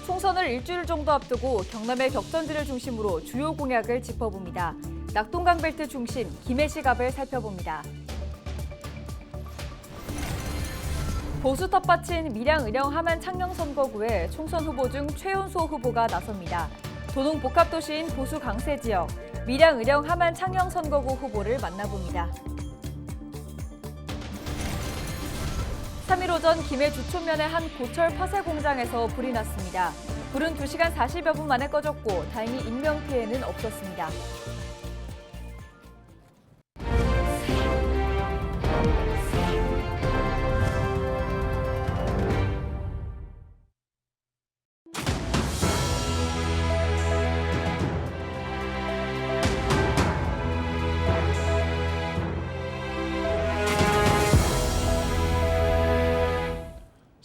총선을 일주일 정도 앞두고 경남의 격전지를 중심으로 주요 공약을 짚어봅니다. 낙동강 벨트 중심 김해시 갑을 살펴봅니다. 보수 텃밭인 밀양, 의령, 함안, 창녕 선거구에 총선 후보 중 최연소 후보가 나섭니다. 도농 복합도시인 보수 강세 지역, 밀양, 의령, 함안, 창녕 선거구 후보를 만나봅니다. 3일 오전 김해 주촌면의 한 고철 파쇄 공장에서 불이 났습니다. 불은 2시간 40여 분 만에 꺼졌고 다행히 인명피해는 없었습니다.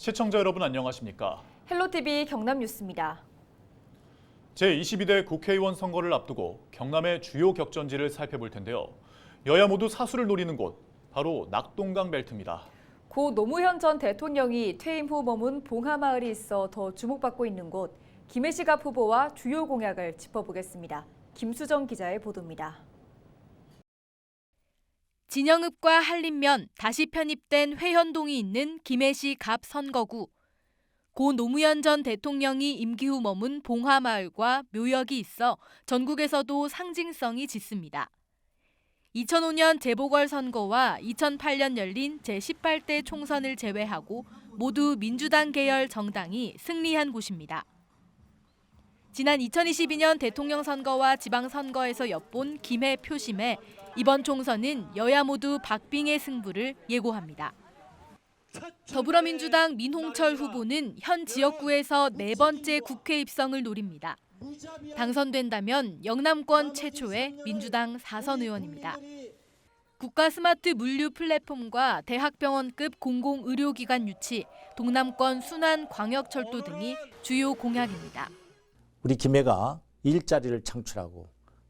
시청자 여러분 안녕하십니까? 헬로티비 경남뉴스입니다. 제22대 국회의원 선거를 앞두고 경남의 주요 격전지를 살펴볼 텐데요. 여야 모두 사수를 노리는 곳, 바로 낙동강 벨트입니다. 고 노무현 전 대통령이 퇴임 후 머문 봉하마을이 있어 더 주목받고 있는 곳, 김해시 갑 후보와 주요 공약을 짚어보겠습니다. 김수정 기자의 보도입니다. 진영읍과 한림면 다시 편입된 회현동이 있는 김해시 갑 선거구. 고 노무현 전 대통령이 임기 후 머문 봉하마을과 묘역이 있어 전국에서도 상징성이 짙습니다. 2005년 재보궐선거와 2008년 열린 제18대 총선을 제외하고 모두 민주당 계열 정당이 승리한 곳입니다. 지난 2022년 대통령 선거와 지방선거에서 엿본 김해 표심에 이번 총선은 여야 모두 박빙의 승부를 예고합니다. 더불어민주당 민홍철 후보는 현 지역구에서 4번째 국회 입성을 노립니다. 당선된다면 영남권 최초의 민주당 4선 의원입니다. 국가 스마트 물류 플랫폼과 대학병원급 공공의료기관 유치, 동남권 순환 광역철도 등이 주요 공약입니다. 우리 김해가 일자리를 창출하고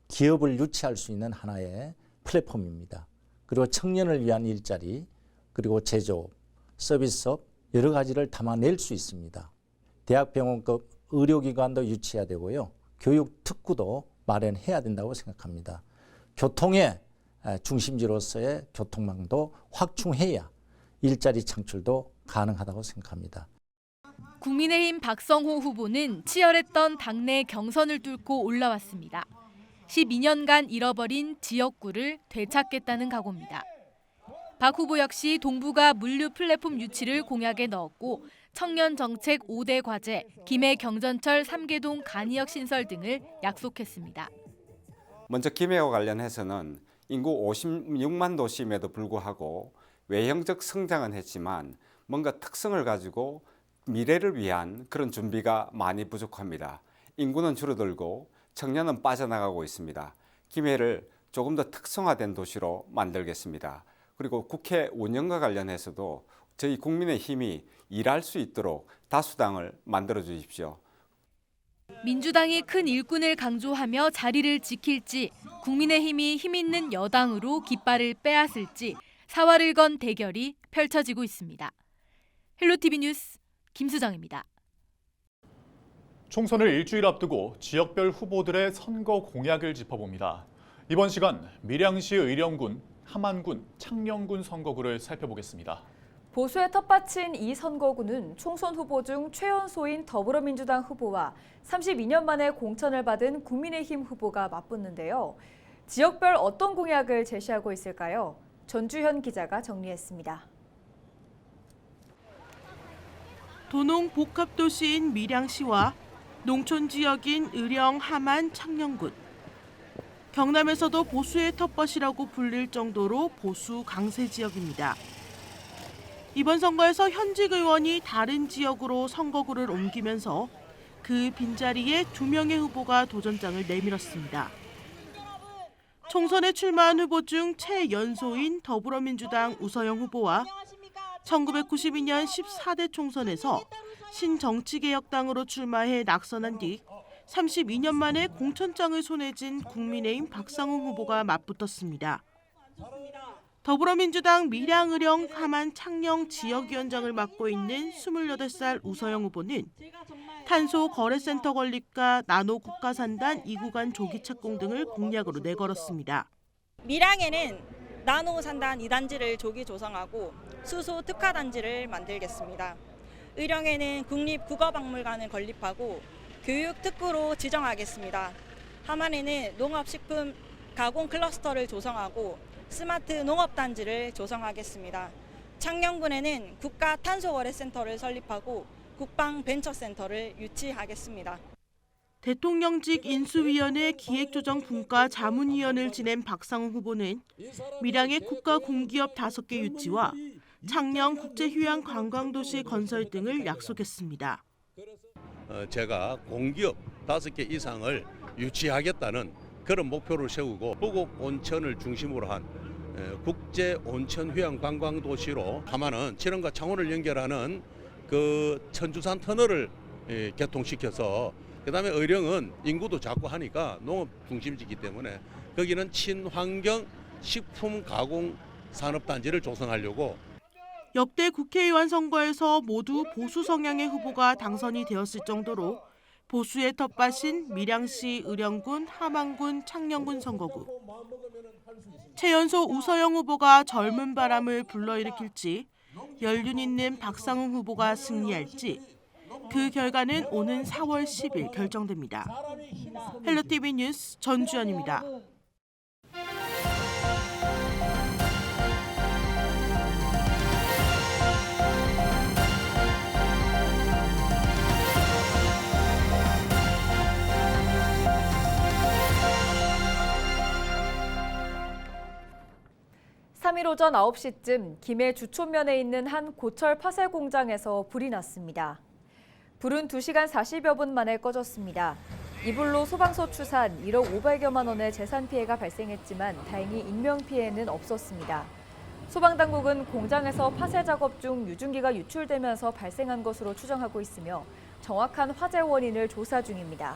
기업을 유치할 수 있는 하나의 플랫폼입니다. 그리고 청년을 위한 일자리, 그리고 제조업, 서비스업 여러 가지를 담아낼 수 있습니다. 대학병원급 의료기관도 유치해야 되고요. 교육 특구도 마련해야 된다고 생각합니다. 교통의 중심지로서의 교통망도 확충해야 일자리 창출도 가능하다고 생각합니다. 국민의힘 박성호 후보는 치열했던 당내 경선을 뚫고 올라왔습니다. 12년간 잃어버린 지역구를 되찾겠다는 각오입니다. 박 후보 역시 동부가 물류 플랫폼 유치를 공약에 넣었고 청년 정책 5대 과제, 김해 경전철 3개동 간이역 신설 등을 약속했습니다. 먼저 김해와 관련해서는 인구 56만 도시임에도 불구하고 외형적 성장은 했지만 뭔가 특성을 가지고 미래를 위한 그런 준비가 많이 부족합니다. 인구는 줄어들고 청년은 빠져나가고 있습니다. 김해를 조금 더 특성화된 도시로 만들겠습니다. 그리고 국회 운영과 관련해서도 저희 국민의힘이 일할 수 있도록 다수당을 만들어 주십시오. 민주당이 큰 일꾼을 강조하며 자리를 지킬지, 국민의힘이 힘있는 여당으로 깃발을 빼앗을지 사활을 건 대결이 펼쳐지고 있습니다. 헬로티비 뉴스 김수정입니다. 총선을 일주일 앞두고 지역별 후보들의 선거 공약을 짚어봅니다. 이번 시간 밀양시 의령군, 함안군, 창녕군 선거구를 살펴보겠습니다. 보수의 텃밭인 이 선거구는 총선 후보 중 최연소인 더불어민주당 후보와 32년 만에 공천을 받은 국민의힘 후보가 맞붙는데요. 지역별 어떤 공약을 제시하고 있을까요? 전주현 기자가 정리했습니다. 도농 복합도시인 밀양시와 농촌 지역인 의령, 함안, 창녕군. 경남에서도 보수의 텃밭이라고 불릴 정도로 보수 강세 지역입니다. 이번 선거에서 현직 의원이 다른 지역으로 선거구를 옮기면서 그 빈자리에 2명의 후보가 도전장을 내밀었습니다. 총선에 출마한 후보 중 최연소인 더불어민주당 우서영 후보와 1992년 14대 총선에서 신정치개혁당으로 출마해 낙선한 뒤 32년 만에 공천장을 손에 쥔 국민의힘 박상훈 후보가 맞붙었습니다. 더불어민주당 밀양, 의령, 함안, 창녕 지역위원장을 맡고 있는 28살 우서영 후보는 탄소 거래센터 건립과 나노 국가산단 2구간 조기 착공 등을 공약으로 내걸었습니다. 밀양에는 나노 산단 2단지를 조기 조성하고 수소 특화 단지를 만들겠습니다. 의령에는 국립국어박물관을 건립하고 교육 특구로 지정하겠습니다. 함안에는 농업식품 가공 클러스터를 조성하고 스마트 농업단지를 조성하겠습니다. 창녕군에는 국가 탄소거래센터를 설립하고 국방벤처센터를 유치하겠습니다. 대통령직 인수위원회 기획조정분과 자문위원을 지낸 박상훈 후보는 밀양의 국가공기업 5개 유치와 창녕 국제휴양관광도시 건설 등을 약속했습니다. 제가 공기업 5개 이상을 유치하겠다는 그런 목표를 세우고 부곡 온천을 중심으로 한 국제 온천 휴양 관광 도시로 함안은 칠원과 창원을 연결하는 그 천주산 터널을 개통시켜서 그다음에 의령은 인구도 작고 하니까 농업 중심지이기 때문에 거기는 친환경 식품 가공 산업단지를 조성하려고. 역대 국회의원 선거에서 모두 보수 성향의 후보가 당선이 되었을 정도로 보수의 텃밭인 밀양시 의령군, 함안군, 창녕군 선거구. 최연소 우서영 후보가 젊은 바람을 불러일으킬지 연륜 있는 박상훈 후보가 승리할지 그 결과는 오는 4월 10일 결정됩니다. 헬로티비 뉴스 전주연입니다. (3일) 오전 9시쯤 김해 주촌면에 있는 한 고철 파쇄 공장에서 불이 났습니다. 불은 2시간 40여 분 만에 꺼졌습니다. 이 불로 소방서 추산 1억 500여만 원의 재산 피해가 발생했지만 다행히 인명피해는 없었습니다. 소방당국은 공장에서 파쇄 작업 중 유증기가 유출되면서 발생한 것으로 추정하고 있으며 정확한 화재 원인을 조사 중입니다.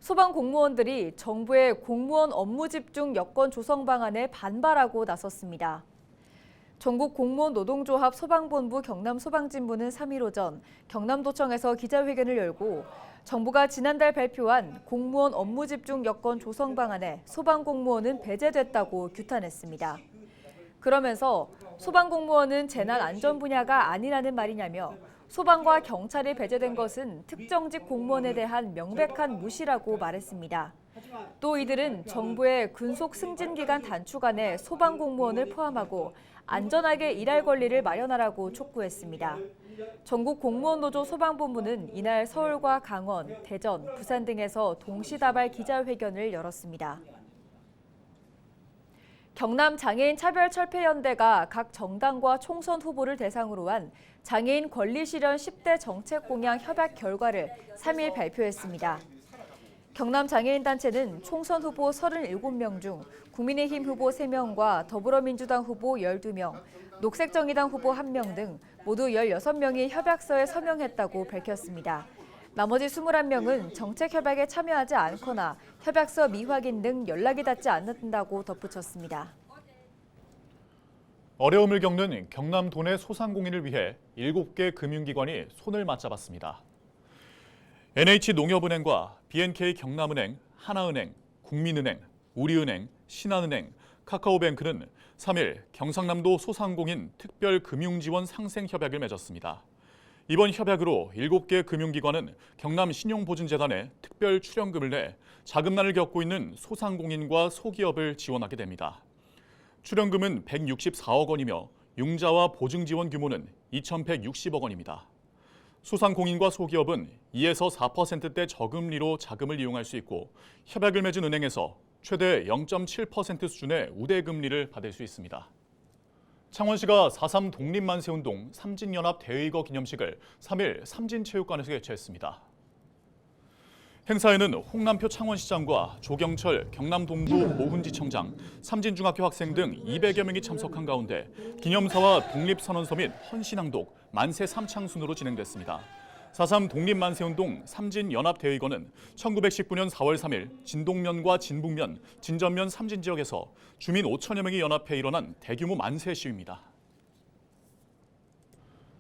소방 공무원들이 정부의 공무원 업무 집중 여건 조성 방안에 반발하고 나섰습니다. 전국 공무원 노동조합 소방본부 경남소방진부는 3일 오전 경남도청에서 기자회견을 열고 정부가 지난달 발표한 공무원 업무 집중 여건 조성 방안에 소방공무원은 배제됐다고 규탄했습니다. 그러면서 소방공무원은 재난 안전 분야가 아니라는 말이냐며 소방과 경찰이 배제된 것은 특정직 공무원에 대한 명백한 무시라고 말했습니다. 또 이들은 정부의 근속 승진 기간 단축안에 소방공무원을 포함하고 안전하게 일할 권리를 마련하라고 촉구했습니다. 전국 공무원 노조 소방본부는 이날 서울과 강원, 대전, 부산 등에서 동시다발 기자회견을 열었습니다. 경남 장애인 차별철폐연대가 각 정당과 총선 후보를 대상으로 한 장애인 권리 실현 10대 정책 공약 협약 결과를 3일 발표했습니다. 경남 장애인 단체는 총선 후보 37명 중 국민의힘 후보 3명과 더불어민주당 후보 12명, 녹색정의당 후보 1명 등 모두 16명이 협약서에 서명했다고 밝혔습니다. 나머지 21명은 정책 협약에 참여하지 않거나 협약서 미확인 등 연락이 닿지 않는다고 덧붙였습니다. 어려움을 겪는 경남 도내 소상공인을 위해 7개 금융기관이 손을 맞잡았습니다. NH농협은행과 BNK 경남은행, 하나은행, 국민은행, 우리은행, 신한은행, 카카오뱅크는 3일 경상남도 소상공인 특별금융지원 상생협약을 맺었습니다. 이번 협약으로 7개 금융기관은 경남신용보증재단에 특별 출연금을 내 자금난을 겪고 있는 소상공인과 소기업을 지원하게 됩니다. 출연금은 164억 원이며 융자와 보증지원 규모는 2,160억 원입니다. 소상공인과 소기업은 2에서 4%대 저금리로 자금을 이용할 수 있고 협약을 맺은 은행에서 최대 0.7% 수준의 우대금리를 받을 수 있습니다. 창원시가 4.3 독립만세운동 삼진연합 대의거 기념식을 3일 삼진체육관에서 개최했습니다. 행사에는 홍남표 창원시장과 조경철 경남동부 모훈지청장, 삼진중학교 학생 등 200여 명이 참석한 가운데 기념사와 독립선언서 및 헌신낭독, 만세 삼창순으로 진행됐습니다. 4.3 독립만세운동 삼진연합대의원은 1919년 4월 3일 진동면과 진북면, 진전면 3진 지역에서 주민 5천여 명이 연합해 일어난 대규모 만세 시위입니다.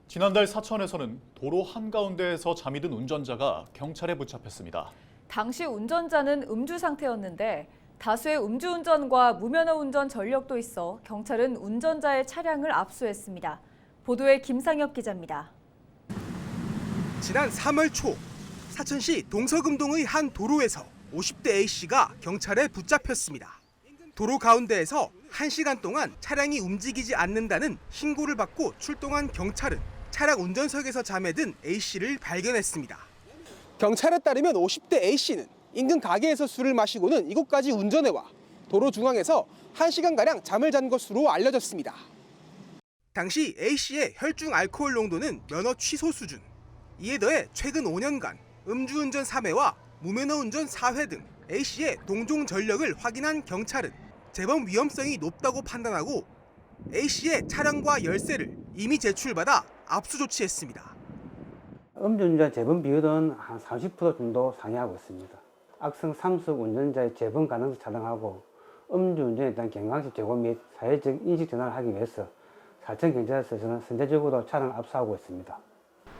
지난달 사천에서는 도로 한가운데에서 잠이 든 운전자가 경찰에 붙잡혔습니다. 당시 운전자는 음주 상태였는데 다수의 음주운전과 무면허 운전 전력도 있어 경찰은 운전자의 차량을 압수했습니다. 보도에 김상엽 기자입니다. 지난 3월 초 사천시 동서금동의 한 도로에서 50대 A씨가 경찰에 붙잡혔습니다. 도로 가운데에서 1시간 동안 차량이 움직이지 않는다는 신고를 받고 출동한 경찰은 차량 운전석에서 잠에 든 A씨를 발견했습니다. 경찰에 따르면 50대 A씨는 인근 가게에서 술을 마시고는 이곳까지 운전해와 도로 중앙에서 1시간가량 잠을 잔 것으로 알려졌습니다. 당시 A씨의 혈중 알코올 농도는 면허 취소 수준. 이에 더해 최근 5년간 음주운전 3회와 무면허 운전 4회 등 A씨의 동종 전력을 확인한 경찰은 재범 위험성이 높다고 판단하고 A씨의 차량과 열쇠를 이미 제출받아 압수 조치했습니다. 음주운전 재범 비율은 한 30% 정도 상회하고 있습니다. 악성 삼수 운전자의 재범 가능성 차단하고 음주운전에 대한 경각심 제고 및 사회적 인식 전환을 하기 위해서 사천경찰서에서는 선제적으로 차량을 압수하고 있습니다.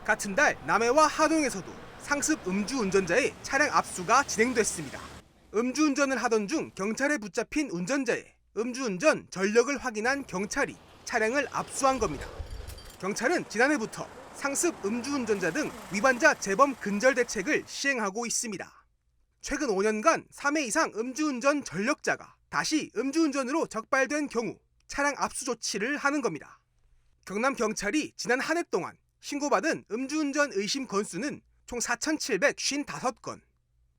같은 달 남해와 하동에서도 상습 음주운전자의 차량 압수가 진행됐습니다. 음주운전을 하던 중 경찰에 붙잡힌 운전자의 음주운전 전력을 확인한 경찰이 차량을 압수한 겁니다. 경찰은 지난해부터 상습 음주운전자 등 위반자 재범 근절 대책을 시행하고 있습니다. 최근 5년간 3회 이상 음주운전 전력자가 다시 음주운전으로 적발된 경우 차량 압수 조치를 하는 겁니다. 경남경찰이 지난 한 해 동안 신고받은 음주운전 의심 건수는 총 4,755건,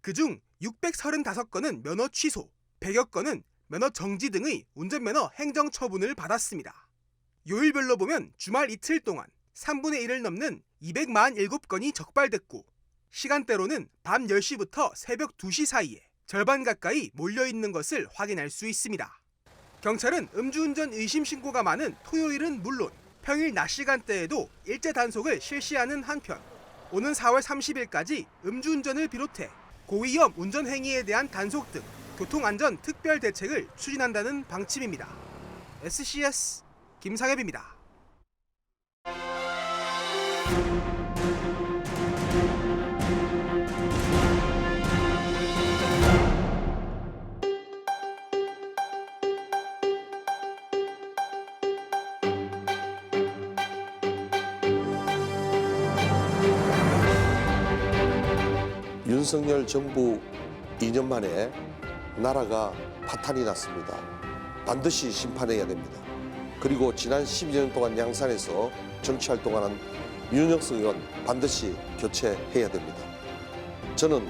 그중 635건은 면허 취소, 100여 건은 면허 정지 등의 운전면허 행정처분을 받았습니다. 요일별로 보면 주말 이틀 동안 3분의 1을 넘는 247건이 적발됐고 시간대로는 밤 10시부터 새벽 2시 사이에 절반 가까이 몰려있는 것을 확인할 수 있습니다. 경찰은 음주운전 의심 신고가 많은 토요일은 물론 평일 낮 시간대에도 일제 단속을 실시하는 한편 오는 4월 30일까지 음주운전을 비롯해 고위험 운전 행위에 대한 단속 등 교통안전 특별 대책을 추진한다는 방침입니다. SCS 김상엽입니다. 윤석열 정부 2년 만에 나라가 파탄이 났습니다. 반드시 심판해야 됩니다. 그리고 지난 12년 동안 양산에서 정치활동하는 윤영석 의원 반드시 교체해야 됩니다. 저는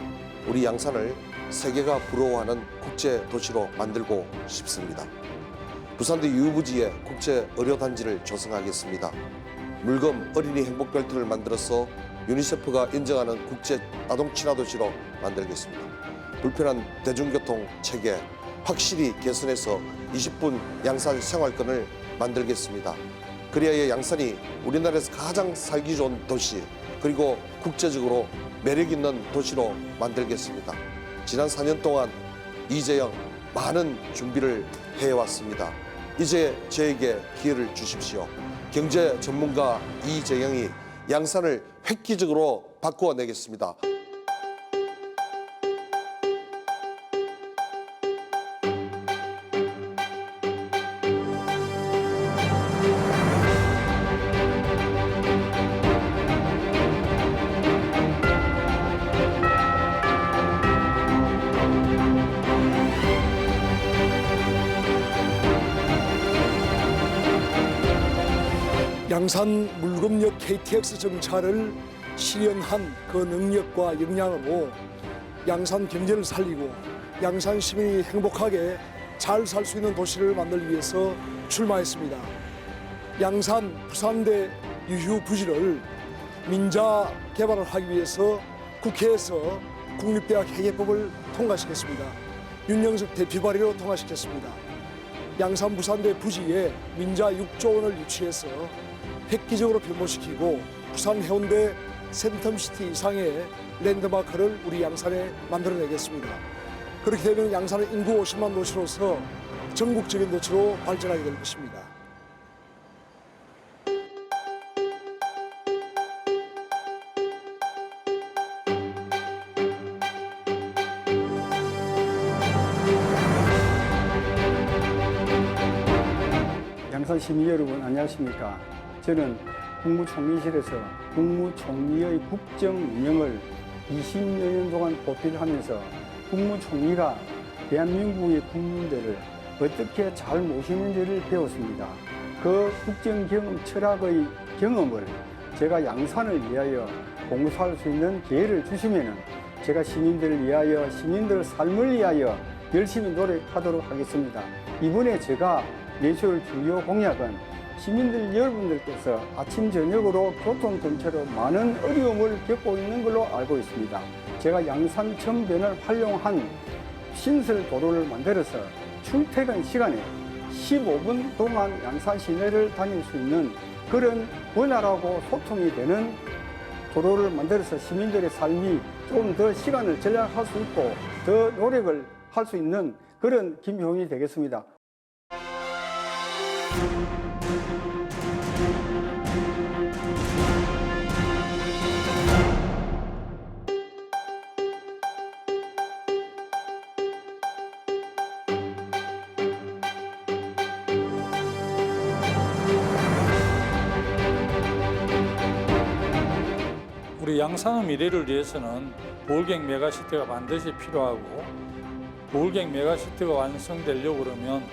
우리 양산을 세계가 부러워하는 국제도시로 만들고 싶습니다. 부산대 유부지에 국제의료단지를 조성하겠습니다. 물금 어린이 행복벨트를 만들어서 유니세프가 인정하는 국제 아동 친화 도시로 만들겠습니다. 불편한 대중교통 체계 확실히 개선해서 20분 양산 생활권을 만들겠습니다. 그래야 양산이 우리나라에서 가장 살기 좋은 도시 그리고 국제적으로 매력 있는 도시로 만들겠습니다. 지난 4년 동안 이재영 많은 준비를 해왔습니다. 이제 저에게 기회를 주십시오. 경제 전문가 이재영이 양산을 획기적으로 바꾸어내겠습니다. 양산 물금역 KTX 정차를 실현한 그 능력과 역량으로 양산 경제를 살리고 양산 시민이 행복하게 잘 살 수 있는 도시를 만들기 위해서 출마했습니다. 양산 부산대 유휴 부지를 민자 개발을 하기 위해서 국회에서 국립대학 해계법을 통과시켰습니다. 윤영석 대표 발의로 통과시켰습니다. 양산 부산대 부지에 민자 6조 원을 유치해서 획기적으로 변모시키고 부산 해운대 센텀시티 이상의 랜드마크를 우리 양산에 만들어내겠습니다. 그렇게 되면 양산은 인구 50만 도시로서 전국적인 도시로 발전하게 될 것입니다. 양산 시민 여러분 안녕하십니까? 저는 국무총리실에서 국무총리의 국정 운영을 20여 년 동안 보필을 하면서 국무총리가 대한민국의 국민들을 어떻게 잘 모시는지를 배웠습니다. 그 국정 경험, 철학의 경험을 제가 양산을 위하여 봉사할 수 있는 기회를 주시면은 제가 시민들을 위하여, 시민들 삶을 위하여 열심히 노력하도록 하겠습니다. 이번에 제가 내세울 주요 공약은 시민들 여러분들께서 아침 저녁으로 교통 근처로 많은 어려움을 겪고 있는 걸로 알고 있습니다. 제가 양산 전변을 활용한 신설 도로를 만들어서 출퇴근 시간에 15분 동안 양산 시내를 다닐 수 있는 그런 원활하고 소통이 되는 도로를 만들어서 시민들의 삶이 좀 더 시간을 절약할 수 있고 더 노력을 할 수 있는 그런 김효인이 되겠습니다. 우리 양산의 미래를 위해서는 보울갱 메가시티가 반드시 필요하고 보울갱 메가시티가 완성되려고 그러면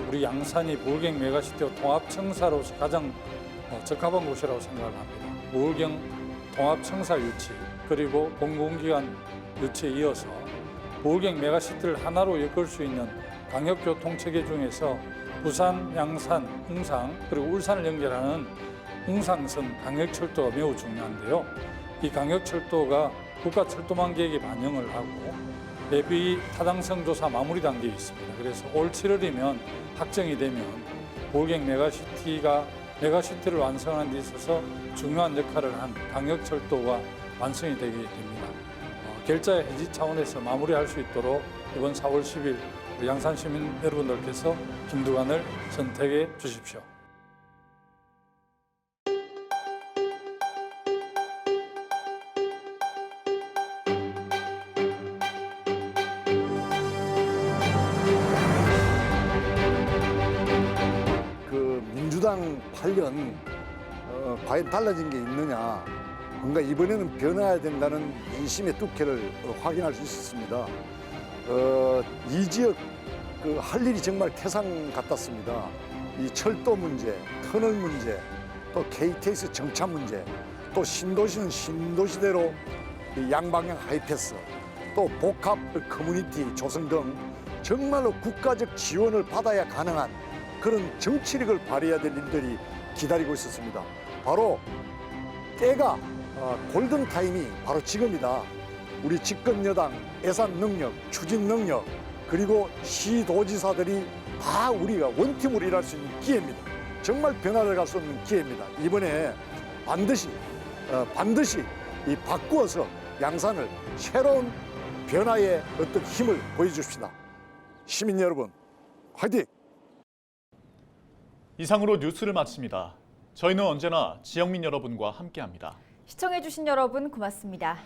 우리 양산이 보울갱 메가시티와 통합청사로서 가장 적합한 곳이라고 생각을 합니다. 보울갱 통합청사 유치 그리고 공공기관 유치에 이어서 보울갱 메가시티를 하나로 엮을 수 있는 광역교통체계 중에서 부산, 양산, 홍상 그리고 울산을 연결하는 홍상선 광역철도가 매우 중요한데요. 이 광역철도가 국가철도망 계획에 반영을 하고 예비 타당성 조사 마무리 단계에 있습니다. 그래서 올 7월이면 확정이 되면 보울갱 메가시티를 완성하는 데 있어서 중요한 역할을 한 광역철도가 완성이 되게 됩니다. 결자의 해지 차원에서 마무리할 수 있도록 이번 4월 10일 우리 양산 시민 여러분들께서 김두관을 선택해 주십시오. 민주당 8년 과연 달라진 게 있느냐, 뭔가 이번에는 변화해야 된다는 민심의 뚝회를 확인할 수 있었습니다. 이 지역 할 일이 정말 태산 같았습니다. 이 철도 문제, 터널 문제, 또 KTX 정차 문제, 또 신도시는 신도시대로 양방향 하이패스, 또 복합 커뮤니티 조성 등 정말로 국가적 지원을 받아야 가능한 그런 정치력을 발휘해야 될 일들이 기다리고 있었습니다. 바로 때가 골든타임이 바로 지금이다. 우리 집권 여당 예산 능력, 추진 능력, 그리고 시도지사들이 다 우리가 원팀으로 일할 수 있는 기회입니다. 정말 변화를 갈 수 있는 기회입니다. 이번에 반드시 이 바꾸어서 양산을 새로운 변화의 어떤 힘을 보여줍시다. 시민 여러분, 화이팅! 이상으로 뉴스를 마칩니다. 저희는 언제나 지역민 여러분과 함께합니다. 시청해주신 여러분 고맙습니다.